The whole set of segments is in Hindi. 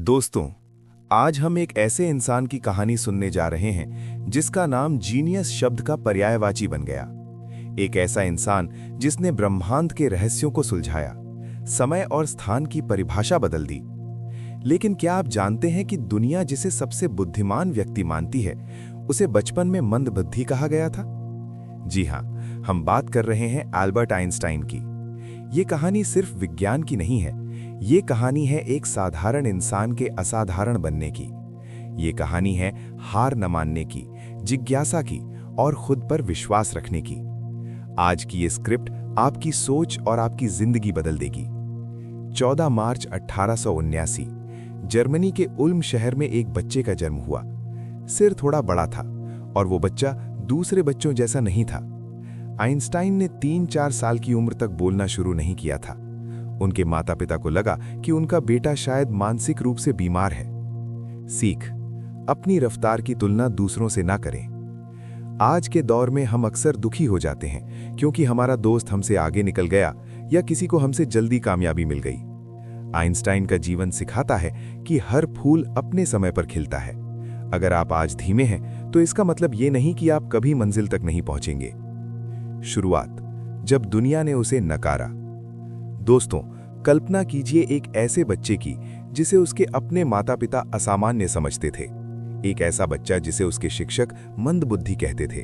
दोस्तों, आज हम एक ऐसे इंसान की कहानी सुनने जा रहे हैं जिसका नाम जीनियस शब्द का पर्यायवाची बन गया। एक ऐसा इंसान जिसने ब्रह्मांड के रहस्यों को सुलझाया, समय और स्थान की परिभाषा बदल दी। लेकिन क्या आप जानते हैं कि दुनिया जिसे सबसे बुद्धिमान व्यक्ति मानती है, उसे बचपन में मंदबुद्धि कहा गया था? जी हाँ, हम बात कर रहे हैं एल्बर्ट आइंस्टाइन की। ये कहानी सिर्फ विज्ञान की नहीं है, ये कहानी है एक साधारण इंसान के असाधारण बनने की। ये कहानी है हार न मानने की, जिज्ञासा की और खुद पर विश्वास रखने की। आज की ये स्क्रिप्ट आपकी सोच और आपकी जिंदगी बदल देगी। 14 मार्च 1879 जर्मनी के उल्म शहर में एक बच्चे का जन्म हुआ। सिर थोड़ा बड़ा था और वो बच्चा दूसरे बच्चों जैसा नहीं था। आइंस्टाइन ने 3-4 साल की उम्र तक बोलना शुरू नहीं किया था। उनके माता पिता को लगा कि उनका बेटा शायद मानसिक रूप से बीमार है। सीख, अपनी रफ्तार की तुलना दूसरों से ना करें। आज के दौर में हम अक्सर दुखी हो जाते हैं क्योंकि हमारा दोस्त हमसे आगे निकल गया या किसी को हमसे जल्दी कामयाबी मिल गई। आइंस्टाइन का जीवन सिखाता है कि हर फूल अपने समय पर खिलता है। अगर आप आज धीमे हैं तो इसका मतलब ये नहीं कि आप कभी मंजिल तक नहीं पहुंचेंगे। शुरुआत, जब दुनिया ने उसे नकारा। दोस्तों, कल्पना कीजिए एक ऐसे बच्चे की जिसे उसके अपने माता पिता असामान्य समझते थे। एक ऐसा बच्चा जिसे उसके शिक्षक मंदबुद्धि कहते थे।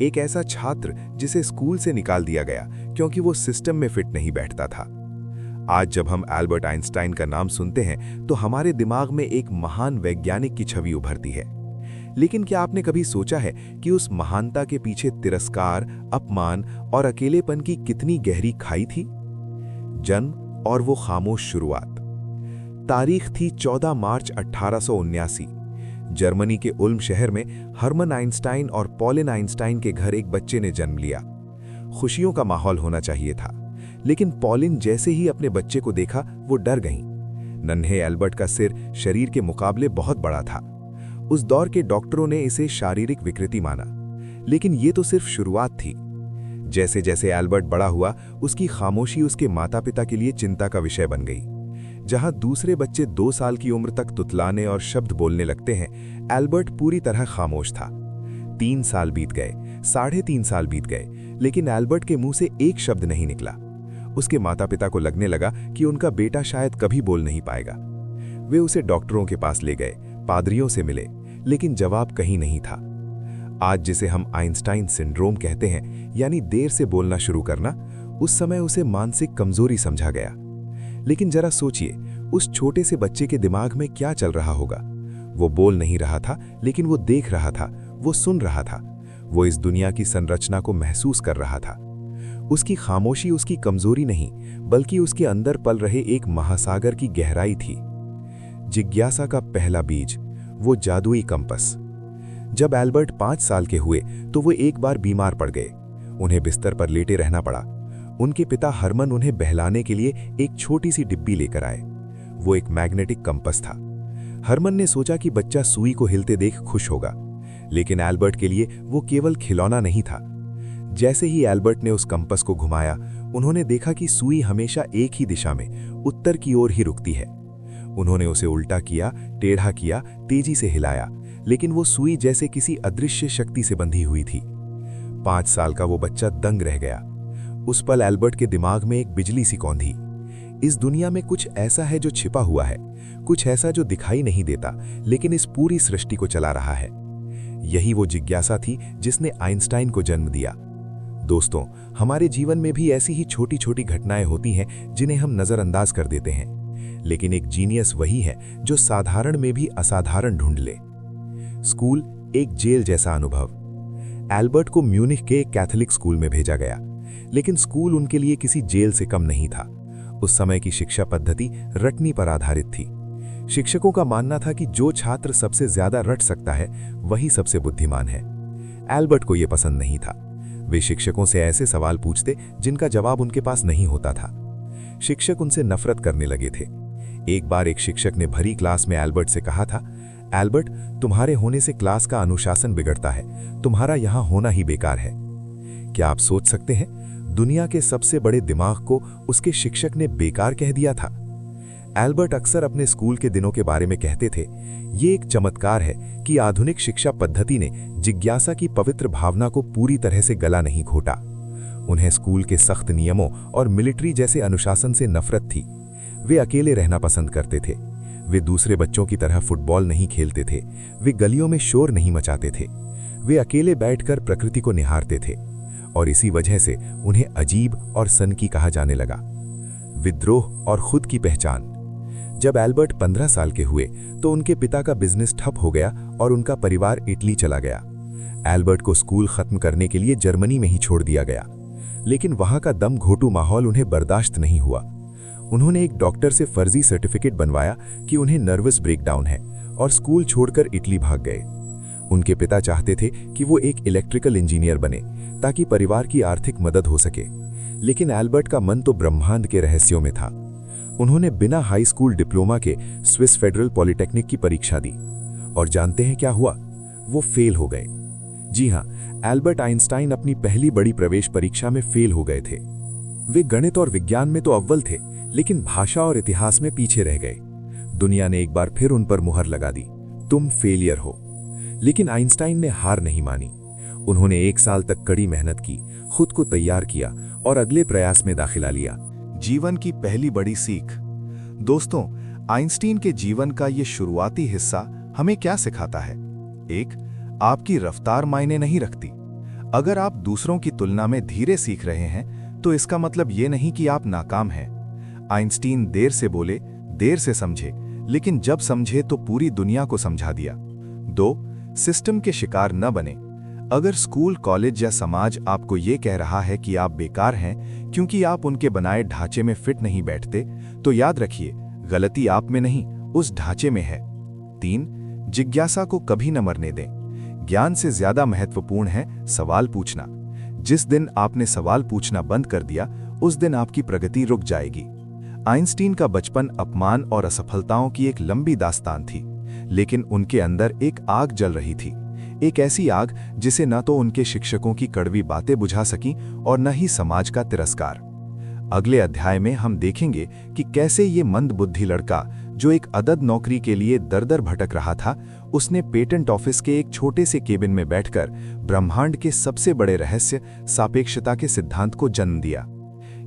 एक ऐसा छात्र जिसे स्कूल से निकाल दिया गया क्योंकि वो सिस्टम में फिट नहीं बैठता था। आज जब हम एल्बर्ट आइंस्टाइन का नाम सुनते हैं तो हमारे दिमाग में एक महान वैज्ञानिक की छवि उभरती है। लेकिन क्या आपने कभी सोचा है कि उस महानता के पीछे तिरस्कार, अपमान और अकेलेपन की कितनी गहरी खाई थी? जन्म और वो खामोश शुरुआत। तारीख थी 14 मार्च 1879। जर्मनी के उल्म शहर में हर्मन आइंस्टाइन और पॉलिन आइंस्टाइन के घर एक बच्चे ने जन्म लिया। खुशियों का माहौल होना चाहिए था, लेकिन पॉलिन जैसे ही अपने बच्चे को देखा वो डर गईं। नन्हे एल्बर्ट का सिर शरीर के मुकाबले बहुत बड़ा था। उस दौर के डॉक्टरों ने इसे शारीरिक विकृति माना, लेकिन ये तो सिर्फ शुरुआत थी। जैसे जैसे एल्बर्ट बड़ा हुआ, उसकी खामोशी उसके माता पिता के लिए चिंता का विषय बन गई। जहां दूसरे बच्चे 2 साल की उम्र तक तुतलाने और शब्द बोलने लगते हैं, एल्बर्ट पूरी तरह खामोश था। 3 साल बीत गए, 3.5 साल बीत गए, लेकिन एल्बर्ट के मुंह से एक शब्द नहीं निकला। उसके माता पिता को लगने लगा कि उनका बेटा शायद कभी बोल नहीं पाएगा। वे उसे डॉक्टरों के पास ले गए, पादरियों से मिले, लेकिन जवाब कहीं नहीं था। आज जिसे हम आइंस्टाइन सिंड्रोम कहते हैं, यानी देर से बोलना शुरू करना, उस समय उसे मानसिक कमजोरी समझा गया। लेकिन जरा सोचिए, उस छोटे से बच्चे के दिमाग में क्या चल रहा होगा। वो बोल नहीं रहा था, लेकिन वो देख रहा था, वो सुन रहा था, वो इस दुनिया की संरचना को महसूस कर रहा था। उसकी खामोशी उसकी कमजोरी नहीं, बल्कि उसके अंदर पल रहे एक महासागर की गहराई थी। जिज्ञासा का पहला बीज, वो जादुई कंपस। जब एल्बर्ट 5 साल के हुए तो वो एक बार बीमार पड़ गए। उन्हें बिस्तर पर लेटे रहना पड़ा। उनके पिता हरमन उन्हें बहलाने के लिए एक छोटी सी डिब्बी लेकर आए। वो एक मैग्नेटिक कंपस था। हरमन ने सोचा कि बच्चा सुई को हिलते देख खुश होगा, लेकिन एल्बर्ट के लिए वो केवल खिलौना नहीं था। जैसे ही एल्बर्ट ने उस कंपस को घुमाया, उन्होंने देखा कि सुई हमेशा एक ही दिशा में, उत्तर की ओर ही रुकती है। उन्होंने उसे उल्टा किया, टेढ़ा किया, तेजी से हिलाया, लेकिन वो सुई जैसे किसी अदृश्य शक्ति से बंधी हुई थी। 5 साल का वो बच्चा दंग रह गया। उस पल एल्बर्ट के दिमाग में एक बिजली सी कौंधी। इस दुनिया में कुछ ऐसा है जो छिपा हुआ है, कुछ ऐसा जो दिखाई नहीं देता, लेकिन इस पूरी सृष्टि को चला रहा है। यही वो जिज्ञासा थी जिसने आइंस्टाइन को जन्म दिया। दोस्तों, हमारे जीवन में भी ऐसी ही छोटी छोटी घटनाएं होती हैं जिन्हें हम नजरअंदाज कर देते हैं, लेकिन एक जीनियस वही है जो साधारण में भी असाधारण ढूंढ ले। स्कूल एक जेल जैसा अनुभव। एल्बर्ट को म्यूनिख के एक कैथोलिक स्कूल में भेजा गया, लेकिन स्कूल उनके लिए किसी जेल से कम नहीं था। उस समय की शिक्षा पद्धति रटनी पर आधारित थी। शिक्षकों का मानना था कि जो छात्र सबसे ज्यादा रट सकता है वही सबसे बुद्धिमान है। एल्बर्ट को यह पसंद नहीं था। वे शिक्षकों से ऐसे सवाल पूछते जिनका जवाब उनके पास नहीं होता था। शिक्षक उनसे नफरत करने लगे थे। एक बार एक शिक्षक ने भरी क्लास में एल्बर्ट से कहा था, एल्बर्ट, तुम्हारे होने से क्लास का अनुशासन बिगड़ता है, तुम्हारा यहां होना ही बेकार है। क्या आप सोच सकते हैं, दुनिया के सबसे बड़े दिमाग को उसके शिक्षक ने बेकार कह दिया था। एल्बर्ट अक्सर अपने स्कूल के दिनों के बारे में कहते थे, ये एक चमत्कार है कि आधुनिक शिक्षा पद्धति ने जिज्ञासा की पवित्र भावना को पूरी तरह से गला नहीं घोटा। उन्हें स्कूल के सख्त नियमों और मिलिट्री जैसे अनुशासन से नफरत थी। वे अकेले रहना पसंद करते थे। वे दूसरे बच्चों की तरह फुटबॉल नहीं खेलते थे। वे गलियों में शोर नहीं मचाते थे। वे अकेले बैठकर प्रकृति को निहारते थे और इसी वजह से उन्हें अजीब और सनकी कहा जाने लगा। विद्रोह और खुद की पहचान। जब एल्बर्ट 15 साल के हुए तो उनके पिता का बिजनेस ठप हो गया और उनका परिवार इटली चला गया। एल्बर्ट को स्कूल खत्म करने के लिए जर्मनी में ही छोड़ दिया गया, लेकिन वहां का दम घोटू माहौल उन्हें बर्दाश्त नहीं हुआ। उन्होंने एक डॉक्टर से फर्जी सर्टिफिकेट बनवाया कि उन्हें नर्वस ब्रेकडाउन है और स्कूल छोड़कर इटली भाग गए। उनके पिता चाहते थे कि वो एक इलेक्ट्रिकल इंजीनियर बने ताकि परिवार की आर्थिक मदद हो सके, लेकिन एल्बर्ट का मन तो ब्रह्मांड के रहस्यों में था। उन्होंने बिना हाई स्कूल डिप्लोमा के स्विस फेडरल पॉलिटेक्निक की परीक्षा दी और जानते हैं क्या हुआ? वो फेल हो गए। जी हां, एल्बर्ट आइंस्टाइन अपनी पहली बड़ी प्रवेश परीक्षा में फेल हो गए थे। वे गणित और विज्ञान में तो अव्वल थे, लेकिन भाषा और इतिहास में पीछे रह गए। दुनिया ने एक बार फिर उन पर मुहर लगा दी, तुम फेलियर हो। लेकिन आइंस्टाइन ने हार नहीं मानी। उन्होंने 1 साल तक कड़ी मेहनत की, खुद को तैयार किया और अगले प्रयास में दाखिला लिया। जीवन की पहली बड़ी सीख। दोस्तों, आइंस्टीन के जीवन का ये शुरुआती हिस्सा हमें क्या सिखाता है? 1. आपकी रफ्तार मायने नहीं रखती। अगर आप दूसरों की तुलना में धीरे सीख रहे हैं तो इसका मतलब ये नहीं कि आप नाकाम हैं। आइंस्टीन देर से बोले, देर से समझे, लेकिन जब समझे तो पूरी दुनिया को समझा दिया। 2. सिस्टम के शिकार न बने। अगर स्कूल, कॉलेज या समाज आपको ये कह रहा है कि आप बेकार हैं क्योंकि आप उनके बनाए ढांचे में फिट नहीं बैठते, तो याद रखिए, गलती आप में नहीं, उस ढांचे में है। 3. जिज्ञासा को कभी न मरने दें। ज्ञान से ज्यादा महत्वपूर्ण है सवाल पूछना। जिस दिन आपने सवाल पूछना बंद कर दिया, उस दिन आपकी प्रगति रुक जाएगी। आइंस्टीन का बचपन अपमान और असफलताओं की एक लंबी दास्तान थी, लेकिन उनके अंदर एक आग जल रही थी। एक ऐसी आग जिसे न तो उनके शिक्षकों की कड़वी बातें बुझा सकीं और न ही समाज का तिरस्कार। अगले अध्याय में हम देखेंगे कि कैसे ये मंदबुद्धि लड़का, जो एक अदद नौकरी के लिए दर-दर भटक रहा था, उसने पेटेंट ऑफिस के एक छोटे से केबिन में बैठकर ब्रह्मांड के सबसे बड़े रहस्य, सापेक्षता के सिद्धांत को जन्म दिया।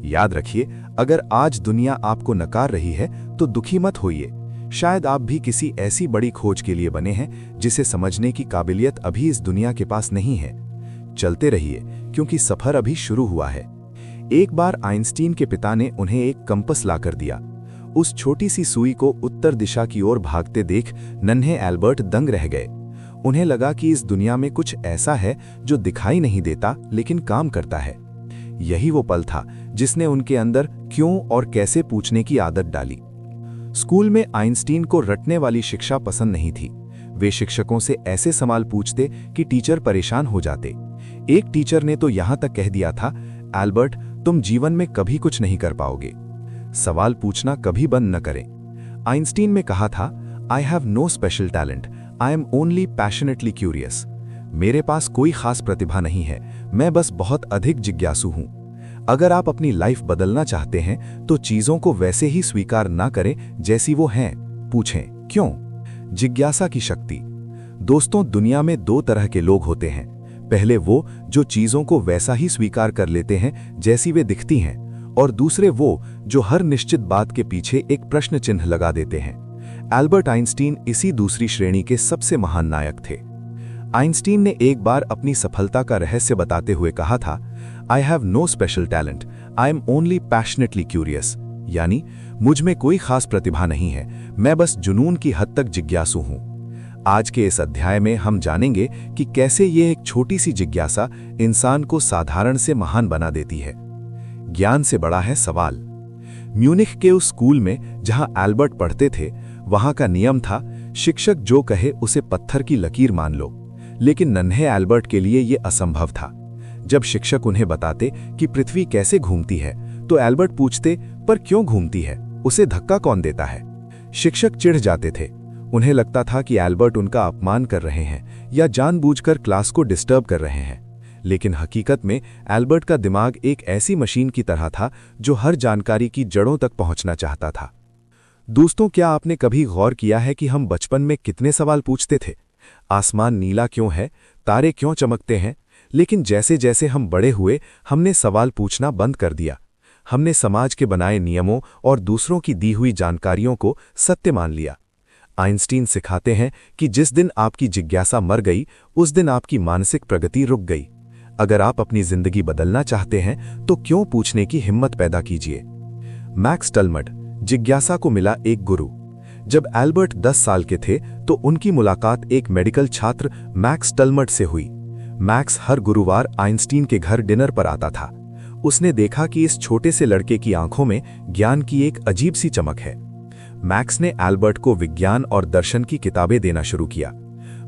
याद रखिए, अगर आज दुनिया आपको नकार रही है तो दुखी मत होइए। शायद आप भी किसी ऐसी बड़ी खोज के लिए बने हैं जिसे समझने की काबिलियत अभी इस दुनिया के पास नहीं है। चलते रहिए, क्योंकि सफर अभी शुरू हुआ है। एक बार आइंस्टीन के पिता ने उन्हें एक कंपस लाकर दिया। उस छोटी सी सुई को उत्तर दिशा की ओर भागते देख नन्हे एल्बर्ट दंग रह गए। उन्हें लगा कि इस दुनिया में कुछ ऐसा है जो दिखाई नहीं देता लेकिन काम करता है। यही वो पल था जिसने उनके अंदर क्यों और कैसे पूछने की आदत डाली। स्कूल में आइंस्टीन को रटने वाली शिक्षा पसंद नहीं थी। वे शिक्षकों से ऐसे सवाल पूछते कि टीचर परेशान हो जाते। एक टीचर ने तो यहां तक कह दिया था, एल्बर्ट, तुम जीवन में कभी कुछ नहीं कर पाओगे। सवाल पूछना कभी बंद न करें। आइंस्टीन ने कहा था, I have no special talent, I am only passionately curious. मेरे पास कोई खास प्रतिभा नहीं है, मैं बस बहुत अधिक जिज्ञासु हूं। अगर आप अपनी लाइफ बदलना चाहते हैं तो चीजों को वैसे ही स्वीकार ना करें जैसी वो हैं, पूछें क्यों। जिज्ञासा की शक्ति। दोस्तों, दुनिया में 2 तरह के लोग होते हैं। पहले वो जो चीजों को वैसा ही स्वीकार कर लेते हैं जैसी वे दिखती हैं, और दूसरे वो जो हर निश्चित बात के पीछे एक प्रश्न चिन्ह लगा देते हैं। एल्बर्ट आइंस्टीन इसी दूसरी श्रेणी के सबसे महान नायक थे। आइंस्टीन ने एक बार अपनी सफलता का रहस्य बताते हुए कहा था, I have no special talent, I am only passionately curious. यानी मुझ में कोई खास प्रतिभा नहीं है, मैं बस जुनून की हद तक जिज्ञासु हूं। आज के इस अध्याय में हम जानेंगे कि कैसे ये एक छोटी सी जिज्ञासा इंसान को साधारण से महान बना देती है। ज्ञान से बड़ा है सवाल। म्यूनिख के उस स्कूल में जहां एल्बर्ट पढ़ते थे, वहां का नियम था, शिक्षक जो कहे उसे पत्थर की लकीर मान लो। लेकिन नन्हे एल्बर्ट के लिए यह असंभव था। जब शिक्षक उन्हें बताते कि पृथ्वी कैसे घूमती है, तो एल्बर्ट पूछते, पर क्यों घूमती है, उसे धक्का कौन देता है? शिक्षक चिढ़ जाते थे। उन्हें लगता था कि एल्बर्ट उनका अपमान कर रहे हैं या जानबूझकर क्लास को डिस्टर्ब कर रहे हैं। लेकिन हकीकत में एल्बर्ट का दिमाग एक ऐसी मशीन की तरह था जो हर जानकारी की जड़ों तक पहुंचना चाहता था। दोस्तों, क्या आपने कभी गौर किया है कि हम बचपन में कितने सवाल पूछते थे? आसमान नीला क्यों है, तारे क्यों चमकते हैं? लेकिन जैसे जैसे हम बड़े हुए, हमने सवाल पूछना बंद कर दिया। हमने समाज के बनाए नियमों और दूसरों की दी हुई जानकारियों को सत्य मान लिया। आइंस्टीन सिखाते हैं कि जिस दिन आपकी जिज्ञासा मर गई, उस दिन आपकी मानसिक प्रगति रुक गई। अगर आप अपनी जिंदगी बदलना चाहते हैं तो क्यों पूछने की हिम्मत पैदा कीजिए। मैक्स टलमड, जिज्ञासा को मिला एक गुरु। जब एल्बर्ट 10 साल के थे तो उनकी मुलाकात एक मेडिकल छात्र मैक्स टलमड से हुई। मैक्स हर गुरुवार आइंस्टीन के घर डिनर पर आता था। उसने देखा कि इस छोटे से लड़के की आंखों में ज्ञान की एक अजीब सी चमक है। मैक्स ने एल्बर्ट को विज्ञान और दर्शन की किताबें देना शुरू किया।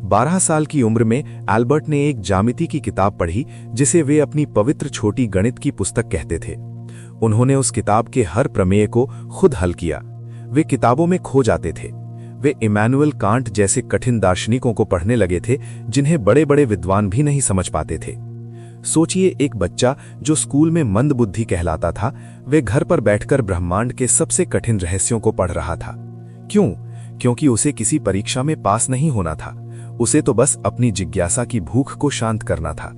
12 साल की उम्र में एल्बर्ट ने एक ज्यामिति की किताब पढ़ी जिसे वे अपनी पवित्र छोटी गणित की पुस्तक कहते थे। उन्होंने उस किताब के हर प्रमेय को खुद हल किया। वे किताबों में खो जाते थे। वे इमैनुअल कांट जैसे कठिन दार्शनिकों को पढ़ने लगे थे जिन्हें बड़े बड़े विद्वान भी नहीं समझ पाते थे। सोचिए, एक बच्चा जो स्कूल में मंदबुद्धि कहलाता था, वे घर पर बैठकर ब्रह्मांड के सबसे कठिन रहस्यों को पढ़ रहा था। क्यों? क्योंकि उसे किसी परीक्षा में पास नहीं होना था। उसे तो बस अपनी जिज्ञासा की भूख को शांत करना था।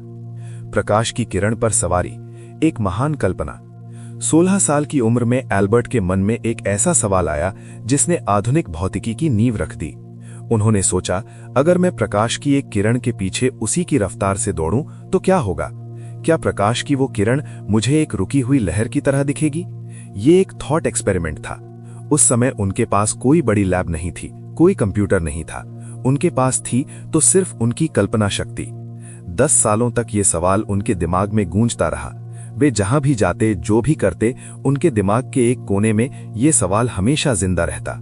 प्रकाश की किरण पर सवारी, एक महान कल्पना। 16 साल की उम्र में एल्बर्ट के मन में एक ऐसा सवाल आया जिसने आधुनिक भौतिकी की नींव रख दी। उन्होंने सोचा, अगर मैं प्रकाश की एक किरण के पीछे उसी की रफ्तार से दौड़ूं तो क्या होगा? क्या प्रकाश की वो किरण मुझे एक रुकी हुई लहर की तरह दिखेगी? ये एक थॉट एक्सपेरिमेंट था। उस समय उनके पास कोई बड़ी लैब नहीं थी, कोई कंप्यूटर नहीं था। उनके पास थी तो सिर्फ उनकी कल्पना शक्ति। 10 सालों तक ये सवाल उनके दिमाग में गूंजता रहा। वे जहां भी जाते, जो भी करते, उनके दिमाग के एक कोने में ये सवाल हमेशा जिंदा रहता।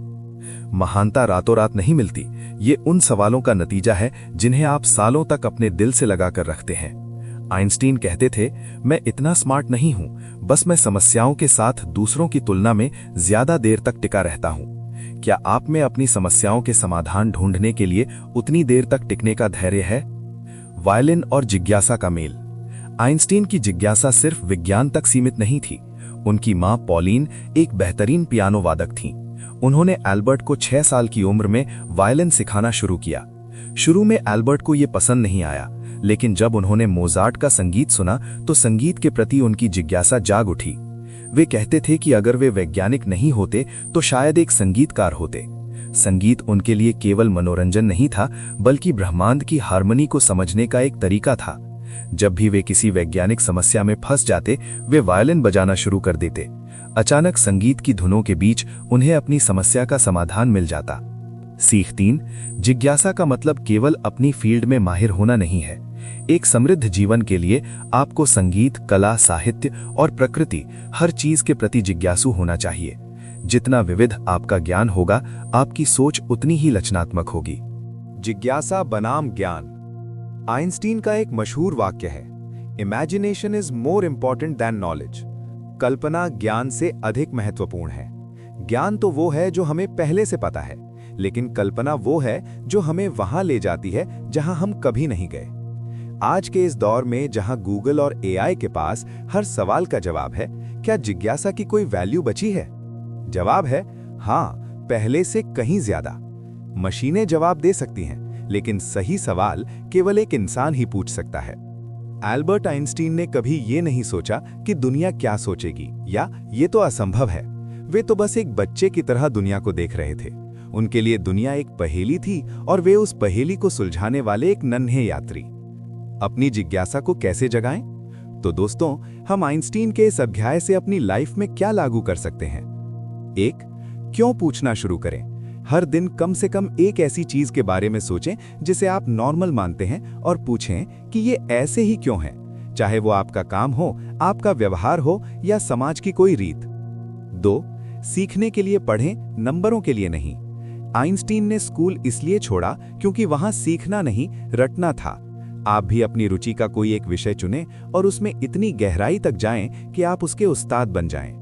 महानता रातों रात नहीं मिलती। ये उन सवालों का नतीजा है जिन्हें आप सालों तक अपने दिल से लगाकर रखते हैं। आइंस्टीन कहते थे, मैं इतना स्मार्ट नहीं हूं, बस मैं समस्याओं के साथ दूसरों की तुलना में ज्यादा देर तक टिका रहता हूं। क्या आप में अपनी समस्याओं के समाधान ढूंढने के लिए उतनी देर तक टिकने का धैर्य है? वायलिन और जिज्ञासा का मेल। आइंस्टीन की जिज्ञासा सिर्फ विज्ञान तक सीमित नहीं थी। उनकी मां पॉलिन एक बेहतरीन पियानो वादक थीं। उन्होंने एल्बर्ट को 6 साल की उम्र में वायलिन सिखाना शुरू किया। शुरू में एल्बर्ट को यह पसंद नहीं आया, लेकिन जब उन्होंने मोजार्ट का संगीत सुना तो संगीत के प्रति उनकी जिज्ञासा जाग उठी। वे कहते थे कि अगर वे वैज्ञानिक नहीं होते तो शायद एक संगीतकार होते। संगीत उनके लिए केवल मनोरंजन नहीं था, बल्कि ब्रह्मांड की हार्मनी को समझने का एक तरीका था। जब भी वे किसी वैज्ञानिक समस्या में फंस जाते, वे वायलिन बजाना शुरू कर देते। अचानक संगीत की धुनों के बीच उन्हें अपनी समस्या का समाधान मिल जाता। सीख 3, जिज्ञासा का मतलब केवल अपनी फील्ड में माहिर होना नहीं है। एक समृद्ध जीवन के लिए आपको संगीत, कला, साहित्य और प्रकृति, हर चीज के प्रति जिज्ञासु होना चाहिए। जितना विविध आपका ज्ञान होगा, आपकी सोच उतनी ही रचनात्मक होगी। जिज्ञासा बनाम ज्ञान। आइंस्टीन का एक मशहूर वाक्य है, imagination is more important than knowledge. कल्पना ज्ञान से अधिक महत्वपूर्ण है। ज्ञान तो वो है जो हमें पहले से पता है, लेकिन कल्पना वो है जो हमें वहां ले जाती है जहां हम कभी नहीं गए। आज के इस दौर में जहां गूगल और एआई के पास हर सवाल का जवाब है, क्या जिज्ञासा की कोई वैल्यू बची है? जवाब है हाँ, पहले से कहीं ज्यादा। मशीनें जवाब दे सकती हैं, लेकिन सही सवाल केवल एक इंसान ही पूछ सकता है। एल्बर्ट आइंस्टीन ने कभी ये नहीं सोचा कि दुनिया क्या सोचेगी या ये तो असंभव है। वे तो बस एक बच्चे की तरह दुनिया को देख रहे थे। उनके लिए दुनिया एक पहेली थी और वे उस पहेली को सुलझाने वाले एक नन्हे यात्री। अपनी जिज्ञासा को कैसे जगाएं? तो दोस्तों, हम आइंस्टीन के इस अध्याय से अपनी लाइफ में क्या लागू कर सकते हैं? 1. क्यों पूछना शुरू करें। हर दिन कम से कम एक ऐसी चीज के बारे में सोचें जिसे आप नॉर्मल मानते हैं और पूछें कि ये ऐसे ही क्यों है, चाहे वो आपका काम हो, आपका व्यवहार हो या समाज की कोई रीत। 2. सीखने के लिए पढ़ें, नंबरों के लिए नहीं। आइंस्टीन ने स्कूल इसलिए छोड़ा क्योंकि वहां सीखना नहीं, रटना था। आप भी अपनी रुचि का कोई एक विषय चुनें और उसमें इतनी गहराई तक जाएं कि आप उसके उस्ताद बन जाएं।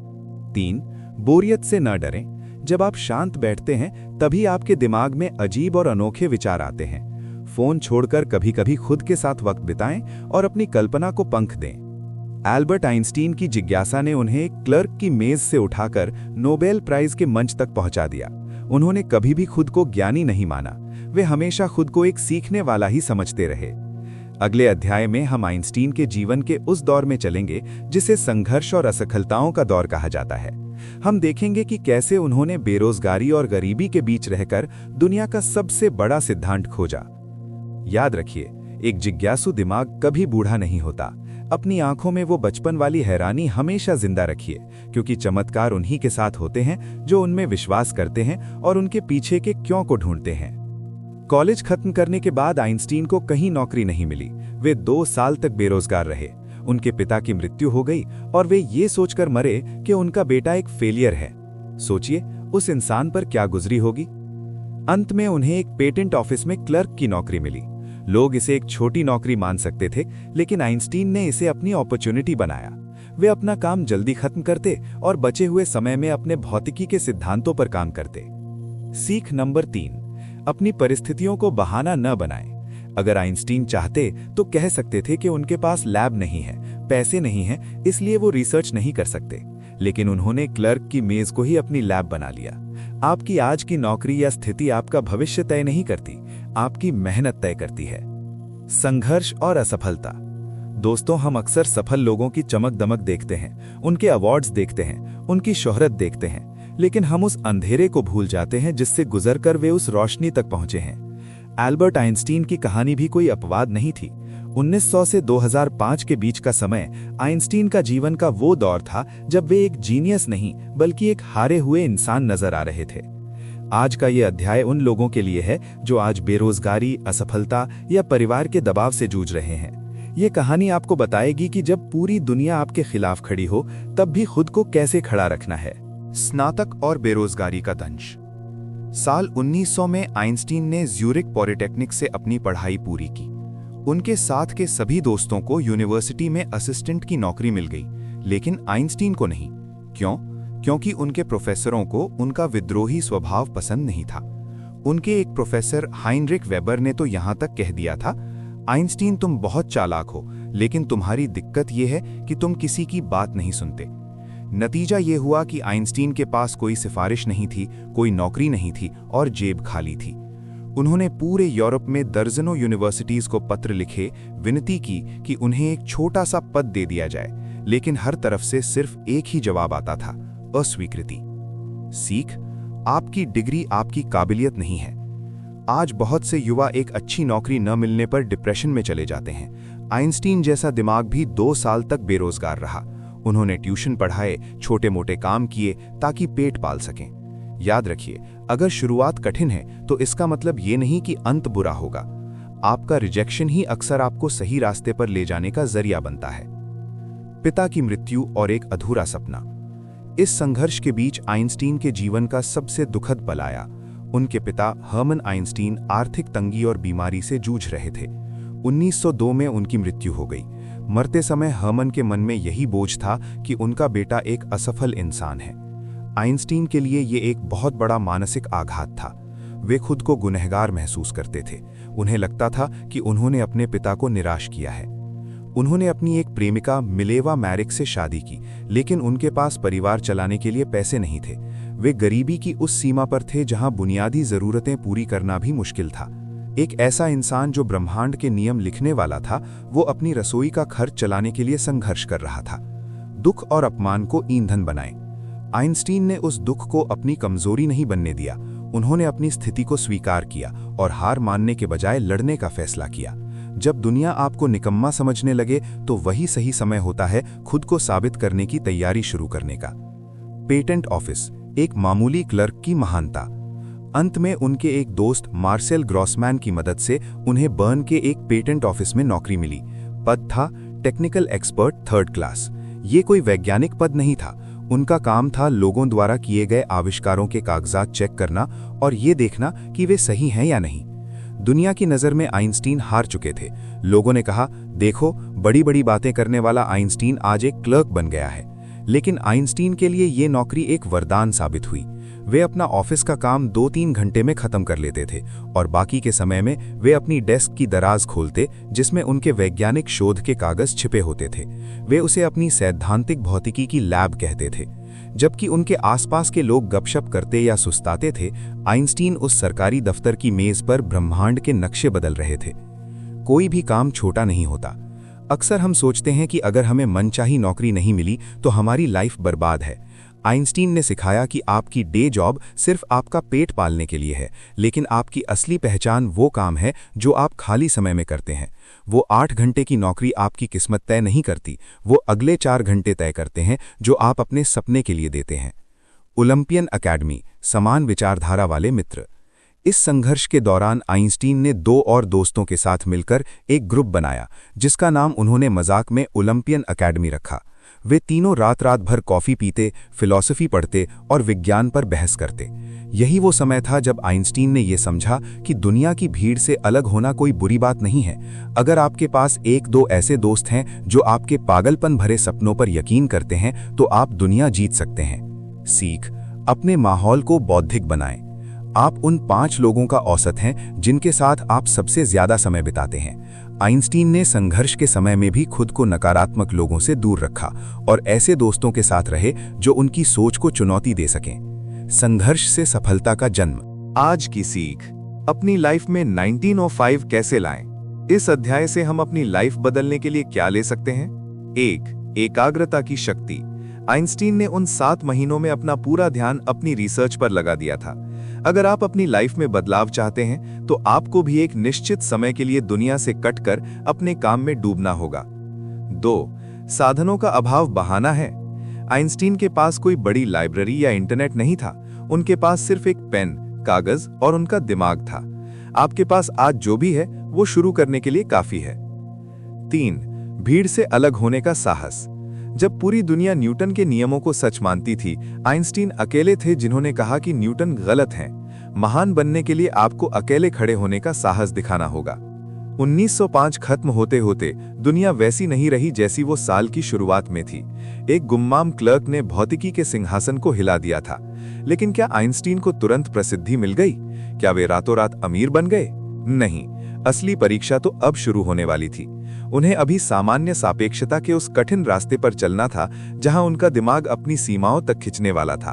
3. बोरियत से न डरें। जब आप शांत बैठते हैं तभी आपके दिमाग में अजीब और अनोखे विचार आते हैं। फोन छोड़कर कभी कभी खुद के साथ वक्त बिताएं और अपनी कल्पना को पंख दें। एल्बर्ट आइंस्टीन की जिज्ञासा ने उन्हें क्लर्क की मेज से उठाकर नोबेल प्राइज के मंच तक पहुंचा दिया। उन्होंने कभी भी खुद को ज्ञानी नहीं माना, वे हमेशा खुद को एक सीखने वाला ही समझते रहे। अगले अध्याय में हम आइंस्टीन के जीवन के उस दौर में चलेंगे जिसे संघर्ष और असफलताओं का दौर कहा जाता है। हम देखेंगे कि कैसे उन्होंने बेरोजगारी और गरीबी के बीच रहकर दुनिया का सबसे बड़ा सिद्धांत खोजा। याद रखिए, एक जिज्ञासु दिमाग कभी बूढ़ा नहीं होता। अपनी आंखों में वो बचपन वाली हैरानी हमेशा जिंदा रखिए, क्योंकि चमत्कार उन्हीं के साथ होते हैं जो उनमें विश्वास करते हैं और उनके पीछे के क्यों को ढूंढते हैं। कॉलेज खत्म करने के बाद आइंस्टीन को कहीं नौकरी नहीं मिली। वे 2 साल तक बेरोजगार रहे। उनके पिता की मृत्यु हो गई और वे ये सोचकर मरे कि उनका बेटा एक फेलियर है। सोचिए उस इंसान पर क्या गुजरी होगी। अंत में उन्हें एक पेटेंट ऑफिस में क्लर्क की नौकरी मिली। लोग इसे एक छोटी नौकरी मान सकते थे, लेकिन आइंस्टीन ने इसे अपनी अपॉर्चुनिटी बनाया। वे अपना काम जल्दी खत्म करते और बचे हुए समय में अपने भौतिकी के सिद्धांतों पर काम करते। सीख नंबर 3, अपनी परिस्थितियों को बहाना न बनाएं। अगर आइंस्टीन चाहते तो कह सकते थे कि उनके पास लैब नहीं है, पैसे नहीं हैं, इसलिए वो रिसर्च नहीं कर सकते। लेकिन उन्होंने क्लर्क की मेज को ही अपनी लैब बना लिया। आपकी आज की नौकरी या स्थिति आपका भविष्य तय नहीं करती, आपकी मेहनत तय करती है। संघर्ष और असफलता। दोस्तों, हम अक्सर सफल लोगों की चमक दमक देखते हैं, उनके अवार्ड्स देखते हैं, उनकी शोहरत देखते हैं, लेकिन हम उस अंधेरे को भूल जाते हैं जिससे गुजरकर वे उस रोशनी तक पहुंचे हैं। एल्बर्ट आइंस्टीन की कहानी भी कोई अपवाद नहीं थी। 1900 से 2005 के बीच का समय आइंस्टीन का जीवन का वो दौर था जब वे एक जीनियस नहीं बल्कि एक हारे हुए इंसान नजर आ रहे थे। आज का ये अध्याय उन लोगों के लिए है जो आज बेरोजगारी, असफलता या परिवार के दबाव से जूझ रहे हैं। ये कहानी आपको बताएगी कि जब पूरी दुनिया आपके खिलाफ खड़ी हो तब भी खुद को कैसे खड़ा रखना है। स्नातक और बेरोजगारी का दंश। साल 1900 में आइंस्टीन ने ज्यूरिक पॉलिटेक्निक से अपनी पढ़ाई पूरी की। उनके साथ के सभी दोस्तों को यूनिवर्सिटी में असिस्टेंट की नौकरी मिल गई, लेकिन आइंस्टीन को नहीं। क्यों? क्योंकि उनके प्रोफेसरों को उनका विद्रोही स्वभाव पसंद नहीं था। उनके एक प्रोफेसर हाइनरिक वेबर ने तो यहां तक कह दिया था, आइंस्टीन तुम बहुत चालाक हो, लेकिन तुम्हारी दिक्कत यह है कि तुम किसी की बात नहीं सुनते। नतीजा ये हुआ कि आइंस्टीन के पास कोई सिफारिश नहीं थी, कोई नौकरी नहीं थी और जेब खाली थी। उन्होंने पूरे यूरोप में दर्जनों यूनिवर्सिटीज को पत्र लिखे, विनती की कि उन्हें एक छोटा सा पद दे दिया जाए, लेकिन हर तरफ से सिर्फ एक ही जवाब आता था, अस्वीकृति। सीख, आपकी डिग्री आपकी काबिलियत नहीं है। आज बहुत से युवा एक अच्छी नौकरी न मिलने पर डिप्रेशन में चले जाते हैं। आइंस्टीन जैसा दिमाग भी 2 साल तक बेरोजगार रहा। उन्होंने ट्यूशन पढ़ाए, छोटे मोटे काम किए ताकि पेट पाल सकें। याद रखिए, अगर शुरुआत कठिन है तो इसका मतलब ये नहीं कि अंत बुरा होगा। आपका रिजेक्शन ही अक्सर आपको सही रास्ते पर ले जाने का जरिया बनता है। पिता की मृत्यु और एक अधूरा सपना। इस संघर्ष के बीच आइंस्टीन के जीवन का सबसे दुखद पल आया। उनके पिता हर्मन आइंस्टीन आर्थिक तंगी और बीमारी से जूझ रहे थे। 1902 में उनकी मृत्यु हो गई। मरते समय हर्मन के मन में यही बोझ था कि उनका बेटा एक असफल इंसान है। आइंस्टीन के लिए ये एक बहुत बड़ा मानसिक आघात था। वे खुद को गुनहगार महसूस करते थे। उन्हें लगता था कि उन्होंने अपने पिता को निराश किया है। उन्होंने अपनी एक प्रेमिका मिलेवा मैरिक से शादी की, लेकिन उनके पास परिवार चलाने के लिए पैसे नहीं थे। वे गरीबी की उस सीमा पर थे जहां बुनियादी जरूरतें पूरी करना भी मुश्किल था। एक ऐसा इंसान जो ब्रह्मांड के नियम लिखने वाला था, वो अपनी रसोई का खर्च चलाने के लिए संघर्ष कर रहा था। दुख और अपमान को ईंधन बनाएं। आइंस्टीन ने उस दुख को अपनी कमजोरी नहीं बनने दिया। उन्होंने अपनी स्थिति को स्वीकार किया और हार मानने के बजाय लड़ने का फैसला किया। जब दुनिया आपको निकम्मा समझने लगे तो वही सही समय होता है खुद को साबित करने की तैयारी शुरू करने का। पेटेंट ऑफिस, एक मामूली क्लर्क की महानता। अंत में उनके एक दोस्त मार्सेल ग्रॉसमैन की मदद से उन्हें बर्न के एक पेटेंट ऑफिस में नौकरी मिली। पद था टेक्निकल एक्सपर्ट 3rd क्लास। ये कोई वैज्ञानिक पद नहीं था। उनका काम था लोगों द्वारा किए गए आविष्कारों के कागजात चेक करना और ये देखना कि वे सही हैं या नहीं। दुनिया की नज़र में आइंस्टीन हार चुके थे। लोगों ने कहा, देखो, बड़ी बड़ी बातें करने वाला आइंस्टीन आज एक क्लर्क बन गया है। लेकिन आइंस्टीन के लिए ये नौकरी एक वरदान साबित हुई। वे अपना ऑफिस का काम 2-3 घंटे में खत्म कर लेते थे और बाकी के समय में वे अपनी डेस्क की दराज खोलते जिसमें उनके वैज्ञानिक शोध के कागज छिपे होते थे। वे उसे अपनी सैद्धांतिक भौतिकी की लैब कहते थे। जबकि उनके आसपास के लोग गपशप करते या सुस्ताते थे, आइंस्टीन उस सरकारी दफ्तर की मेज पर ब्रह्मांड के नक्शे बदल रहे थे। कोई भी काम छोटा नहीं होता। अक्सर हम सोचते हैं कि अगर हमें मनचाही नौकरी नहीं मिली तो हमारी लाइफ बर्बाद है। आइंस्टीन ने सिखाया कि आपकी डे जॉब सिर्फ आपका पेट पालने के लिए है, लेकिन आपकी असली पहचान वो काम है जो आप खाली समय में करते हैं। वो 8 घंटे की नौकरी आपकी किस्मत तय नहीं करती, वो अगले 4 घंटे तय करते हैं जो आप अपने सपने के लिए देते हैं। ओलंपियन अकेडमी, समान विचारधारा वाले मित्र। इस संघर्ष के दौरान आइंस्टीन ने 2 और दोस्तों के साथ मिलकर एक ग्रुप बनाया जिसका नाम उन्होंने मजाक में ओलंपियन अकेडमी रखा। वे तीनों रात भर कॉफी पीते, फिलॉसफी पढ़ते और विज्ञान पर बहस करते। यही वो समय था जब आइंस्टीन ने यह समझा कि दुनिया की भीड़ से अलग होना कोई बुरी बात नहीं है। अगर आपके पास 1-2 ऐसे दोस्त हैं जो आपके पागलपन भरे सपनों पर यकीन करते हैं तो आप दुनिया जीत सकते हैं। सीख, अपने माहौल को बौद्धिक बनाएं। आप उन 5 लोगों का औसत हैं जिनके साथ आप सबसे ज्यादा समय बिताते हैं। आइंस्टीन ने संघर्ष के समय में भी खुद को नकारात्मक लोगों से दूर रखा और ऐसे दोस्तों के साथ रहे जो उनकी सोच को चुनौती दे सकें। संघर्ष से सफलता का जन्म। आज की सीख, अपनी लाइफ में 1905 कैसे लाएं? इस अध्याय से हम अपनी लाइफ बदलने के लिए क्या ले सकते हैं? 1. एकाग्रता की शक्ति। आइंस्टीन ने उन 7 महीनों में अपना पूरा ध्यान अपनी रिसर्च पर लगा दिया था। अगर आप अपनी लाइफ में बदलाव चाहते हैं तो आपको भी एक निश्चित समय के लिए दुनिया से कटकर अपने काम में डूबना होगा। 2. साधनों का अभाव बहाना है। आइंस्टीन के पास कोई बड़ी लाइब्रेरी या इंटरनेट नहीं था। उनके पास सिर्फ एक पेन, कागज और उनका दिमाग था। आपके पास आज जो भी है वो शुरू करने के लिए काफी है। 3. भीड़ से अलग होने का साहस। जब पूरी दुनिया न्यूटन के नियमों को सच मानती थी, आइंस्टीन अकेले थे जिन्होंने कहा कि न्यूटन गलत हैं। महान बनने के लिए आपको अकेले खड़े होने का साहस दिखाना होगा। 1905 खत्म होते होते दुनिया वैसी नहीं रही जैसी वो साल की शुरुआत में थी। एक गुम्माम क्लर्क ने भौतिकी के सिंहासन को हिला दिया था। लेकिन क्या आइंस्टीन को तुरंत प्रसिद्धि मिल गई? क्या वे रातों रात अमीर बन गए? नहीं, असली परीक्षा तो अब शुरू होने वाली थी। उन्हें अभी सामान्य सापेक्षता के उस कठिन रास्ते पर चलना था जहां उनका दिमाग अपनी सीमाओं तक खिंचने वाला था।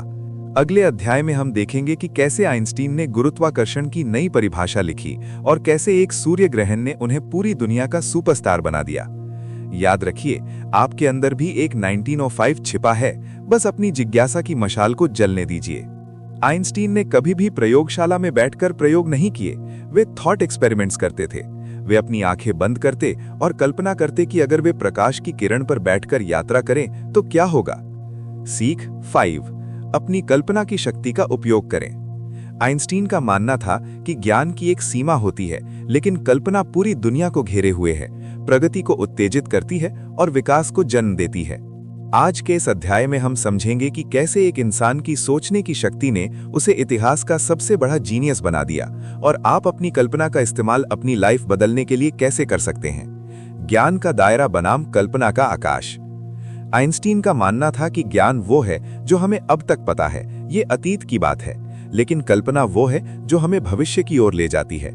अगले अध्याय में हम देखेंगे कि कैसे आइंस्टीन ने गुरुत्वाकर्षण की नई परिभाषा लिखी और कैसे एक सूर्य ग्रहण ने उन्हें पूरी दुनिया का सुपरस्टार बना दिया। याद रखिए, आपके अंदर भी एक 1905 छिपा है, बस अपनी जिज्ञासा की मशाल को जलने दीजिए। आइंस्टीन ने कभी भी प्रयोगशाला में बैठकर प्रयोग नहीं किए, वे थॉट एक्सपेरिमेंट्स करते थे। वे अपनी आंखें बंद करते और कल्पना करते कि अगर वे प्रकाश की किरण पर बैठकर यात्रा करें तो क्या होगा। सीख 5. अपनी कल्पना की शक्ति का उपयोग करें। आइंस्टीन का मानना था कि ज्ञान की एक सीमा होती है, लेकिन कल्पना पूरी दुनिया को घेरे हुए है, प्रगति को उत्तेजित करती है और विकास को जन्म देती है। आज के इस अध्याय में हम समझेंगे कि कैसे एक इंसान की सोचने की शक्ति ने उसे इतिहास का सबसे बड़ा जीनियस बना दिया और आप अपनी कल्पना का इस्तेमाल अपनी लाइफ बदलने के लिए कैसे कर सकते हैं। ज्ञान का दायरा बनाम कल्पना का आकाश। आइंस्टीन का मानना था कि ज्ञान वो है जो हमें अब तक पता है, ये अतीत की बात है, लेकिन कल्पना वो है जो हमें भविष्य की ओर ले जाती है।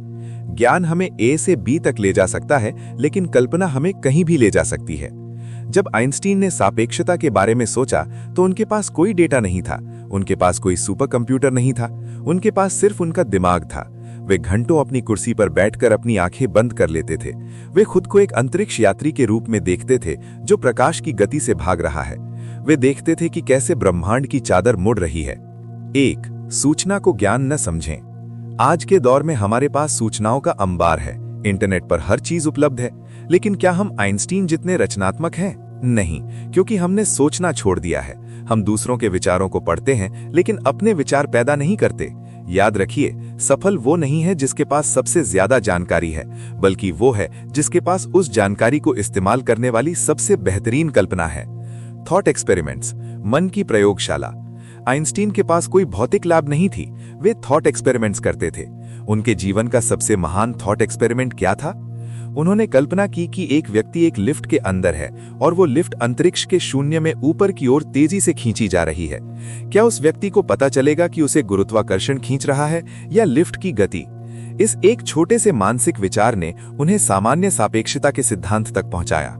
ज्ञान हमें ए से बी तक ले जा सकता है, लेकिन कल्पना हमें कहीं भी ले जा सकती है। जब आइंस्टीन ने सापेक्षता के बारे में सोचा तो उनके पास कोई डेटा नहीं था, उनके पास कोई सुपर कंप्यूटर नहीं था, उनके पास सिर्फ उनका दिमाग था। वे घंटों अपनी कुर्सी पर बैठकर अपनी आंखें बंद कर लेते थे। वे खुद को एक अंतरिक्ष यात्री के रूप में देखते थे जो प्रकाश की गति से भाग रहा है। वे देखते थे कि कैसे ब्रह्मांड की चादर मुड़ रही है। 1. सूचना को ज्ञान न समझें। आज के दौर में हमारे पास सूचनाओं का अंबार है, इंटरनेट पर हर चीज उपलब्ध है, लेकिन क्या हम आइंस्टीन जितने रचनात्मक हैं? नहीं, क्योंकि हमने सोचना छोड़ दिया है। हम दूसरों के विचारों को पढ़ते हैं, लेकिन अपने विचार पैदा नहीं करते। याद रखिए, सफल वो नहीं है जिसके पास सबसे ज्यादा जानकारी है, बल्कि वो है जिसके पास उस जानकारी को इस्तेमाल करने वाली सबसे बेहतरीन कल्पना है। थॉट एक्सपेरिमेंट्स, मन की प्रयोगशाला। आइंस्टीन के पास कोई भौतिक लैब नहीं थी, वे थॉट एक्सपेरिमेंट्स करते थे। उनके जीवन का सबसे महान थॉट एक्सपेरिमेंट क्या था? उन्होंने कल्पना की कि एक व्यक्ति एक लिफ्ट के अंदर है और वो लिफ्ट अंतरिक्ष के शून्य में ऊपर की ओर तेजी से खींची जा रही है। क्या उस व्यक्ति को पता चलेगा कि उसे गुरुत्वाकर्षण खींच रहा है या लिफ्ट की गति? इस एक छोटे से मानसिक विचार ने उन्हें सामान्य सापेक्षता के सिद्धांत तक पहुंचाया।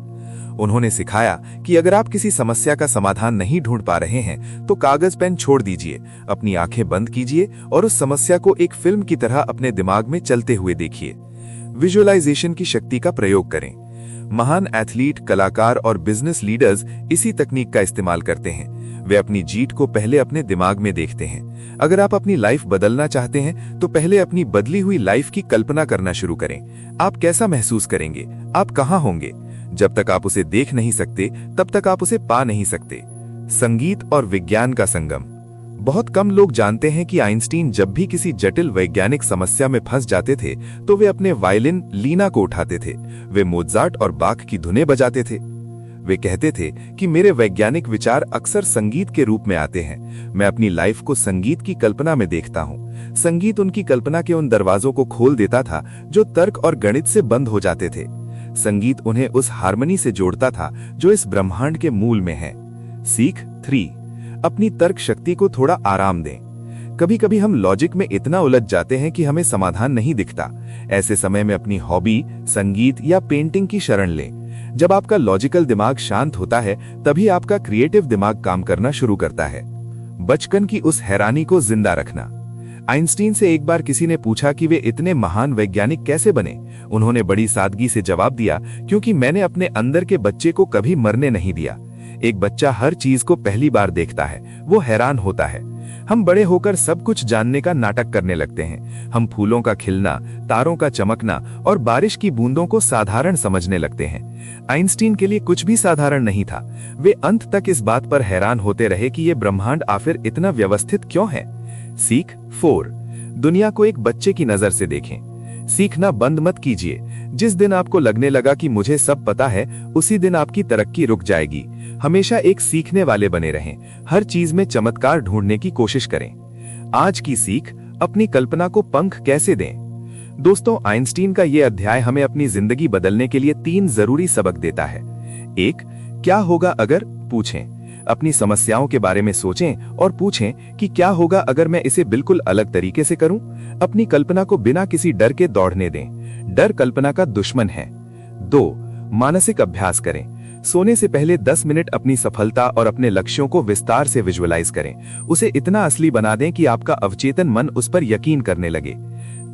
उन्होंने सिखाया कि अगर आप किसी समस्या का समाधान नहीं ढूंढ पा रहे हैं तो कागज पेन छोड़ दीजिए, अपनी आंखें बंद कीजिए और उस समस्या को एक फिल्म की तरह अपने दिमाग में चलते हुए देखिए। विजुअलाइजेशन की शक्ति का प्रयोग करें। महान एथलीट, कलाकार और बिजनेस लीडर्स इसी तकनीक का इस्तेमाल करते हैं। वे अपनी जीत को पहले अपने दिमाग में देखते हैं। अगर आप अपनी लाइफ बदलना चाहते हैं तो पहले अपनी बदली हुई लाइफ की कल्पना करना शुरू करें। आप कैसा महसूस करेंगे? आप कहां होंगे? जब तक आप उसे देख नहीं सकते तब तक आप उसे पा नहीं सकते। संगीत और विज्ञान का संगम। बहुत कम लोग जानते हैं कि आइंस्टीन जब भी किसी जटिल वैज्ञानिक समस्या में फंस जाते थे तो वे अपने वायलिन लीना को उठाते थे। वे मोजार्ट और बाख की धुनें बजाते थे। वे कहते थे कि मेरे वैज्ञानिक विचार अक्सर संगीत के रूप में आते हैं। मैं अपनी लाइफ को संगीत की कल्पना में देखता हूँ। संगीत उनकी कल्पना के उन दरवाजों को खोल देता था जो तर्क और गणित से बंद हो जाते थे। संगीत उन्हें उस हार्मनी से जोड़ता था जो इस ब्रह्मांड के मूल में है। सीख 3। अपनी तर्क शक्ति को थोड़ा आराम दें। कभी कभी हम लॉजिक में इतना उलझ जाते हैं कि हमें समाधान नहीं दिखता। ऐसे समय में अपनी हॉबी, संगीत या पेंटिंग की शरण लें। जब आपका लॉजिकल दिमाग शांत होता है तभी आपका क्रिएटिव दिमाग काम करना शुरू करता है। बचपन की उस हैरानी को जिंदा रखना। आइंस्टीन से एक बार किसी ने पूछा कि वे इतने महान वैज्ञानिक कैसे बने। उन्होंने बड़ी सादगी से जवाब दिया, क्योंकि मैंने अपने अंदर के बच्चे को कभी मरने नहीं दिया। एक बच्चा हर चीज को पहली बार देखता है, वो हैरान होता है। हम बड़े होकर सब कुछ जानने का नाटक करने लगते हैं। हम फूलों का खिलना, तारों का चमकना और बारिश की बूंदों को साधारण समझने लगते हैं। आइंस्टीन के लिए कुछ भी साधारण नहीं था। वे अंत तक इस बात पर हैरान होते रहे कि ये ब्रह्मांड आखिर इतना व्यवस्थित क्यों है। सीख 4। दुनिया को एक बच्चे की नजर से देखें। सीखना बंद मत कीजिए। जिस दिन आपको लगने लगा कि मुझे सब पता है, उसी दिन आपकी तरक्की रुक जाएगी। हमेशा एक सीखने वाले बने रहें। हर चीज में चमत्कार ढूंढने की कोशिश करें। आज की सीख, अपनी कल्पना को पंख कैसे दें। दोस्तों, आइंस्टीन का ये अध्याय हमें अपनी जिंदगी बदलने के लिए 3 जरूरी सबक देता है। 1. क्या होगा अगर? पूछें। अपनी समस्याओं के बारे में सोचें और पूछें कि क्या होगा अगर मैं इसे बिल्कुल अलग तरीके से करूं। अपनी कल्पना को बिना किसी डर के दौड़ने दें। डर कल्पना का दुश्मन है। 2. मानसिक अभ्यास करें। सोने से पहले 10 मिनट अपनी सफलता और अपने लक्ष्यों को विस्तार से विजुअलाइज करें। उसे इतना असली बना दें कि आपका अवचेतन मन उस पर यकीन करने लगे।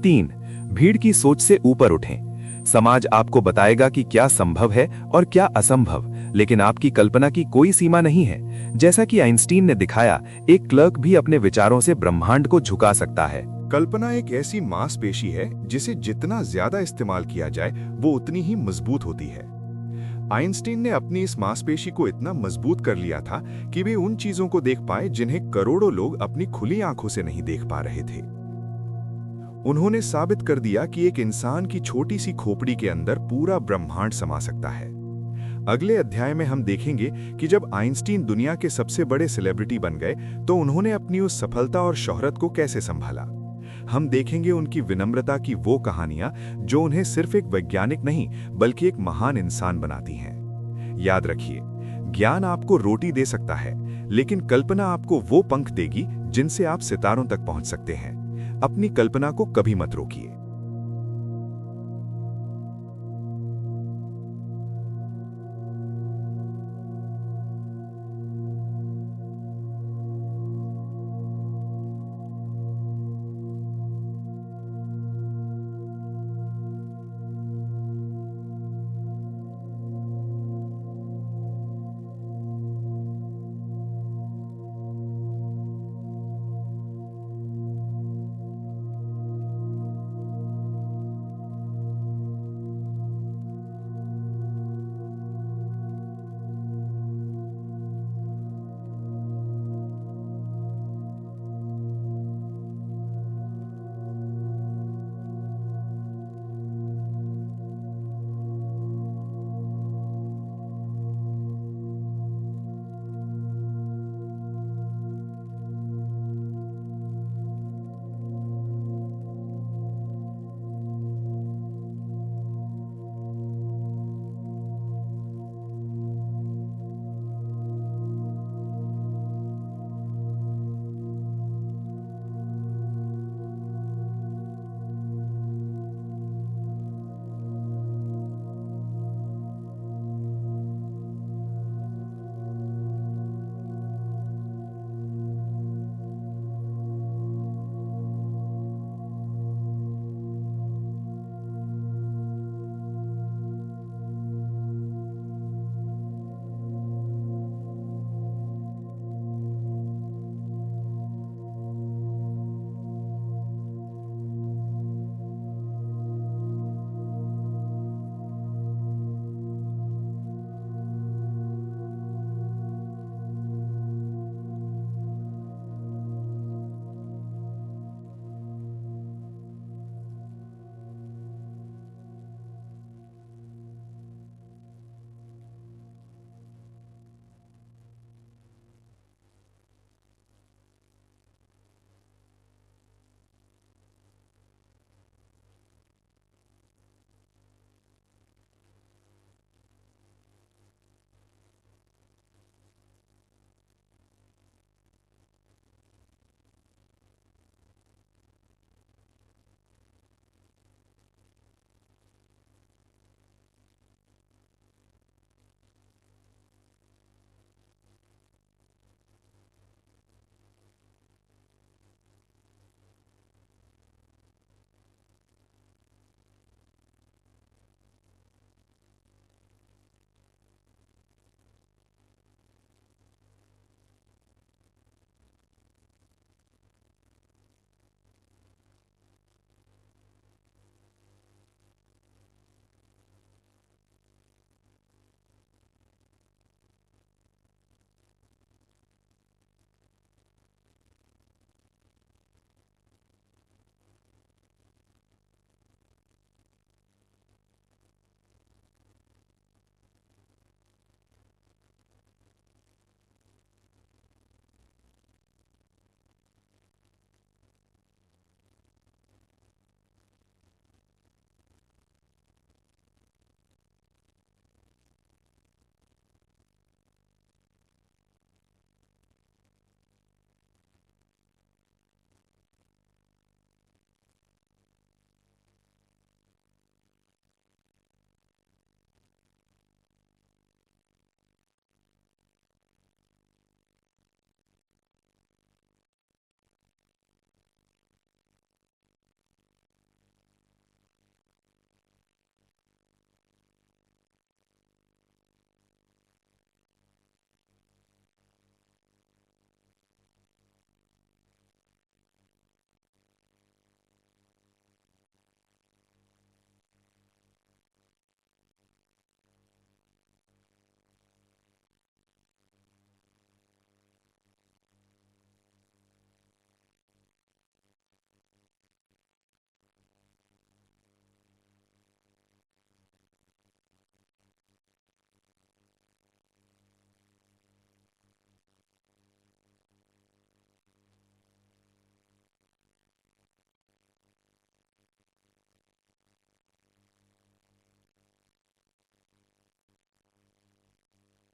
3. भीड़ की सोच से ऊपर उठें। समाज आपको बताएगा कि क्या संभव है और क्या असंभव, लेकिन आपकी कल्पना की कोई सीमा नहीं है। जैसा कि आइंस्टीन ने दिखाया, एक क्लर्क भी अपने विचारों से ब्रह्मांड को झुका सकता है। कल्पना एक ऐसी मांसपेशी है जिसे जितना ज्यादा इस्तेमाल किया जाए वो उतनी ही मजबूत होती है। आइंस्टीन ने अपनी इस मांसपेशी को इतना मजबूत कर लिया था कि वे उन चीजों को देख पाए जिन्हें करोड़ों लोग अपनी खुली आंखों से नहीं देख पा रहे थे। उन्होंने साबित कर दिया कि एक इंसान की छोटी सी खोपड़ी के अंदर पूरा ब्रह्मांड समा सकता है। अगले अध्याय में हम देखेंगे कि जब आइंस्टीन दुनिया के सबसे बड़े सेलिब्रिटी बन गए तो उन्होंने अपनी उस सफलता और शोहरत को कैसे संभाला। हम देखेंगे उनकी विनम्रता की वो कहानियां जो उन्हें सिर्फ एक वैज्ञानिक नहीं बल्कि एक महान इंसान बनाती हैं। याद रखिए, ज्ञान आपको रोटी दे सकता है, लेकिन कल्पना आपको वो पंख देगी जिनसे आप सितारों तक पहुंच सकते हैं। अपनी कल्पना को कभी मत रोकिए।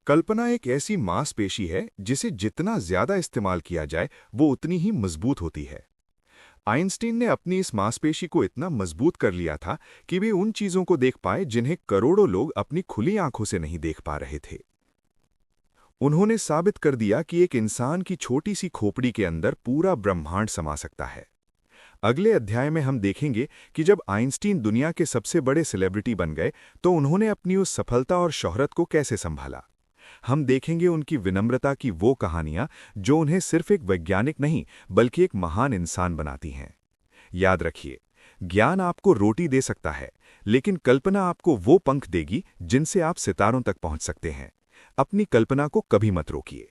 कल्पना एक ऐसी मांसपेशी है जिसे जितना ज्यादा इस्तेमाल किया जाए वो उतनी ही मजबूत होती है। आइंस्टीन ने अपनी इस मांसपेशी को इतना मजबूत कर लिया था कि वे उन चीजों को देख पाए जिन्हें करोड़ों लोग अपनी खुली आंखों से नहीं देख पा रहे थे। उन्होंने साबित कर दिया कि एक इंसान की छोटी सी खोपड़ी के अंदर पूरा ब्रह्मांड समा सकता है। अगले अध्याय में हम देखेंगे कि जब आइंस्टीन दुनिया के सबसे बड़े सेलिब्रिटी बन गए तो उन्होंने अपनी उस सफलता और शोहरत को कैसे संभाला। हम देखेंगे उनकी विनम्रता की वो कहानियां जो उन्हें सिर्फ एक वैज्ञानिक नहीं बल्कि एक महान इंसान बनाती हैं। याद रखिए, ज्ञान आपको रोटी दे सकता है, लेकिन कल्पना आपको वो पंख देगी जिनसे आप सितारों तक पहुंच सकते हैं। अपनी कल्पना को कभी मत रोकिए।